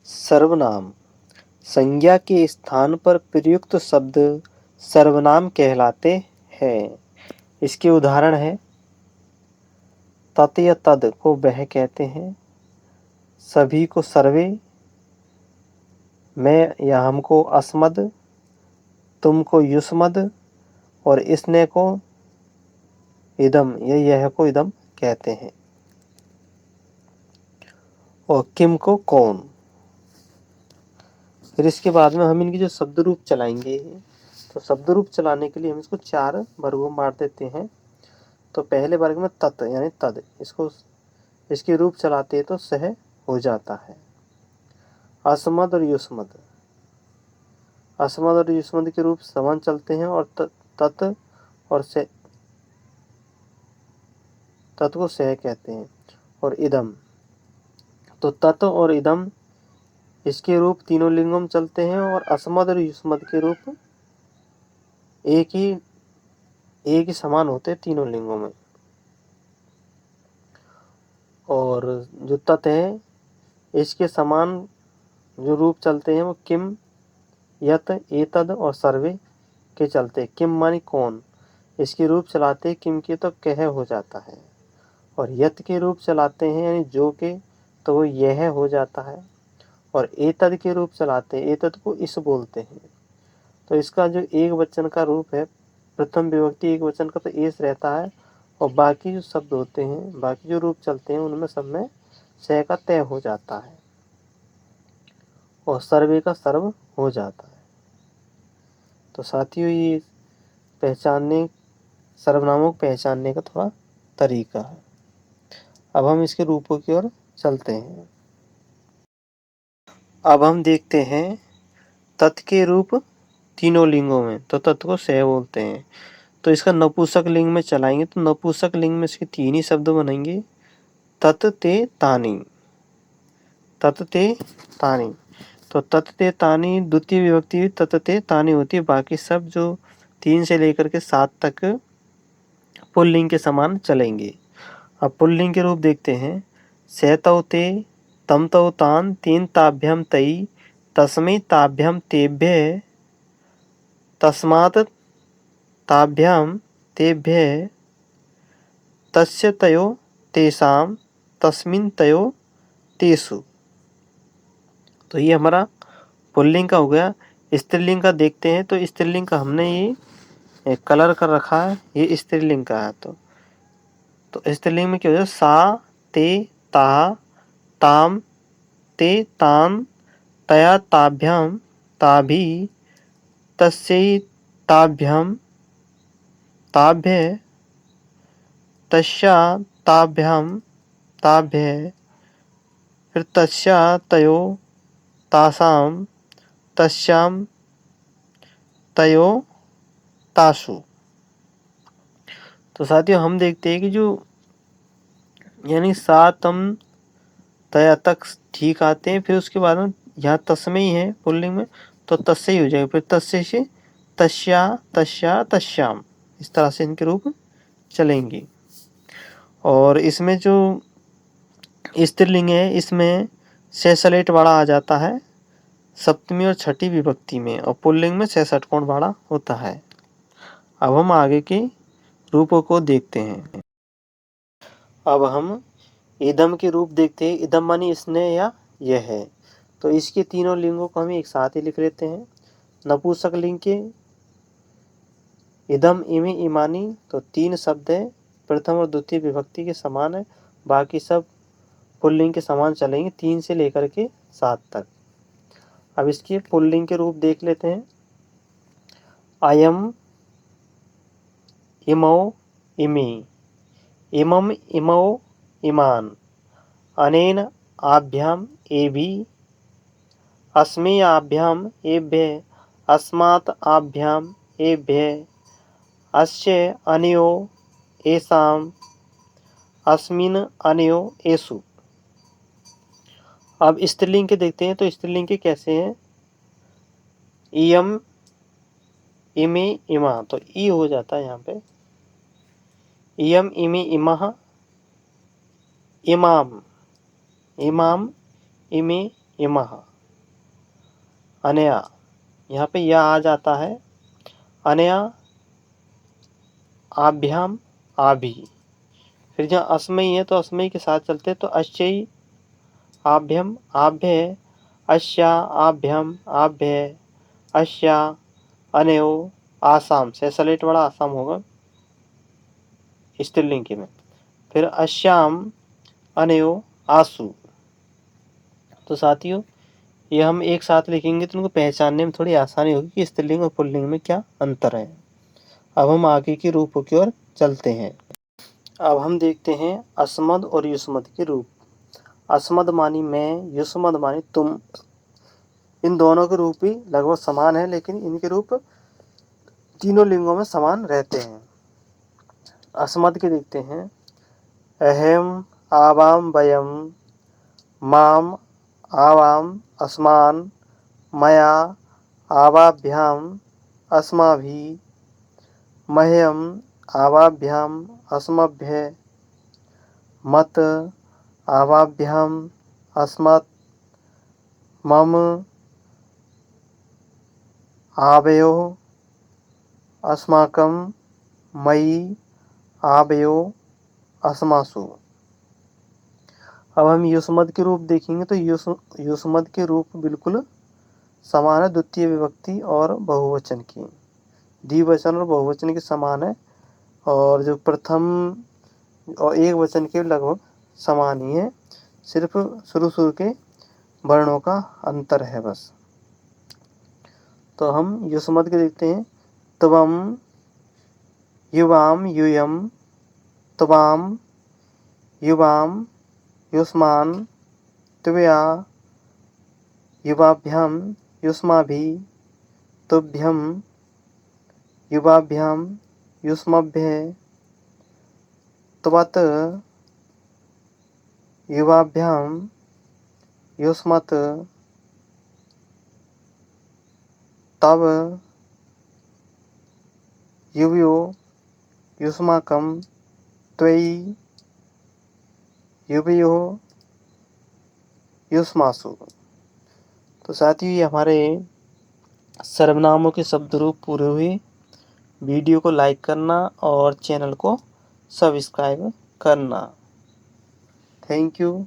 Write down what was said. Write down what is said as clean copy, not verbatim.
सर्वनाम संज्ञा के स्थान पर प्रयुक्त शब्द सर्वनाम कहलाते हैं। इसके उदाहरण है तत् या तद को वह कहते हैं, सभी को सर्वे, मैं या हमको अस्मद, तुमको युष्मद और इसने को इदम या यह को इदम कहते हैं। और किम को कौन। फिर इसके बाद में हम इनकी जो शब्द रूप चलाएंगे, तो शब्द रूप चलाने के लिए हम इसको 4 वर्गों में बांट देते हैं। तो पहले वर्ग में तत् यानी तद, इसको इसके रूप चलाते हैं तो सह हो जाता है। अस्मद और युष्मद, अस्मद और युष्मद के रूप समान चलते हैं और तत् और से तत् को सह कहते हैं। और इदम, तो तत् और इदम इसके रूप तीनों लिंगों में चलते हैं और अस्मद और युष्मद के रूप एक ही समान होते हैं तीनों लिंगों में। और जो तत् है इसके समान जो रूप चलते हैं वो किम, यत, एतद और सर्वे के चलते। किम मानी कौन, इसके रूप चलाते किम के तो कह हो जाता है। और यत के रूप चलाते हैं यानी जो के, तो वो यह हो जाता है। और एतद के रूप चलाते हैं, एतद को इस बोलते हैं। तो इसका जो एक वचन का रूप है, प्रथम विभक्ति एक वचन का तो एस रहता है। और बाकी जो शब्द होते हैं, बाकी जो रूप चलते हैं उनमें सब में सह का तय हो जाता है और सर्वे का सर्व हो जाता है। तो साथियों ये पहचानने, सर्वनामों को पहचानने का थोड़ा तरीका है। अब हम इसके रूपों की ओर चलते हैं। अब हम देखते हैं तत् के रूप तीनों लिंगों में, तो तत् को सह बोलते हैं। तो इसका नपुंसक लिंग में चलाएंगे तो नपुंसक लिंग में इसके 3 ही शब्द बनेंगे, तत् ते तानि। तत् ते तानि, तो तत् ते तानि द्वितीय विभक्ति तत् ते तानि होती है। बाकी सब जो 3 से लेकर के 7 तक पुल्लिंग के समान चलेंगे। अब पुल्लिंग के रूप देखते हैं, सहतौ ते, तमतौ तान, तीन ताभ्याम तई, तस्मै ताभ्याम तेभ्यः, तस्मात् ताभ्याम तेभ्यः, तस्य तयो तेषां, तस्मिन् तयो तेषु। तो ये हमारा पुल्लिंग का हो गया। स्त्रीलिंग का देखते हैं, तो स्त्रीलिंग का हमने ये कलर कर रखा है, ये स्त्रीलिंग का है। तो स्त्रीलिंग में क्या हो जाए, सा, ते, ता, ताम, ते, तान, तया, ताभ्याम, ताभि, तस्यै, ताभ्याम, ताभ्यः, तस्या, ताभ्याम, ताभ्यः, फिर तस्या, तयो, तासाम, तस्याम, तयो, तासु। तो साथियों हम देखते हैं कि जो यानी सा, तम, तया तक ठीक आते हैं। फिर उसके बाद में यहाँ तस्मै ही है पुल्लिंग में, तो तस्य ही हो जाएगा। फिर तस्य से तस्या, तस्या, तस्याम, इस तरह से इनके रूप चलेंगे। और इसमें जो स्त्रीलिंग है इसमें सैसलेट वाड़ा आ जाता है सप्तमी और छठी विभक्ति में, और पुल्लिंग में 66 कोण वाड़ा होता है। अब हम आगे के रूपों को देखते हैं। अब हम इदम के रूप देखते हैं। इदम मानी इसने या यह है, तो इसके तीनों लिंगों को हम एक साथ ही लिख लेते हैं। नपुंसक लिंग के इदम, इमे, इमानी, तो 3 शब्द है, प्रथम और द्वितीय विभक्ति के समान है। बाकी सब पुल्लिंग के समान चलेंगे 3 से लेकर के 7 तक। अब इसके पुल्लिंग के रूप देख लेते हैं। अयम, इमौ, इमे, इमम, इमौ, इमान, अनेन, आभ्याम, एभि, अस्मै, आभ्याम, एभ्यः, अस्मात्, आभ्याम, एभ्यः, अस्य, अनयो, एषां, अस्मिन्, अनयो, एषु। अब स्त्रीलिंग के देखते हैं, तो स्त्रीलिंग के कैसे हैं। इयम, इमे, इमा, तो ई हो जाता है यहाँ पे। इयम, इमे, इमः, इमाम, इमाम, इमे, इमः। अनया, यहाँ पे या आ जाता है। अनया आभ्याम आभि। फिर जहाँ अस्मयी है तो अस्मयी के साथ चलते हैं, तो अश्चई आभ्यम आभ्य, अस्या आभ्यम आभ्य, अस्या अनयो आसाम। से सलेट वाला आसाम होगा स्त्रीलिंग के में। फिर अस्याम अनयो आसु। तो साथियों ये हम एक साथ लिखेंगे तो उनको पहचानने में थोड़ी आसानी होगी कि स्त्रीलिंग और पुल्लिंग में क्या अंतर है। अब हम आगे के रूपों की ओर चलते हैं। अब हम देखते हैं अस्मद और युष्मद के रूप। अस्मद मानी मैं, युष्मद मानी तुम। इन दोनों के रूप भी लगभग समान है, लेकिन इनके रूप तीनों लिंगों में समान रहते हैं। अस्मद के देखते हैं। अहम आवाम वयम, माम आवाम अस्मान, मया आवाभ्याम अस्माभि, मह्यम आवाभ्याम अस्मभ्य, मत आवाभ्याम अस्मत्, मम आवयो अस्माकं, मयि आवयो अस्मासु। अब हम युष्मद के रूप देखेंगे तो युष्मद के रूप बिल्कुल समान है द्वितीय विभक्ति और बहुवचन की। द्विवचन और बहुवचन के समान है, और जो प्रथम और एक वचन के लगभग समान ही है, सिर्फ शुरू के वर्णों का अंतर है बस। तो हम युष्मद के देखते हैं। त्वम, युवाम यूयम, त्वाम, युवाम, युष्मान, त्वया, युवाभ्याम, युष्माभि, तुभ्यम, युवाभ्याम, युष्मभ्य, त्वत्, युवाभ्याम, युष्मत्, तव, युवयो, युष्माकं, त्वयि, युवयो, युष्मासु। तो साथियों ये हमारे सर्वनामों के शब्द रूप पूरे हुए। वीडियो को लाइक करना और चैनल को सब्सक्राइब करना। Thank you.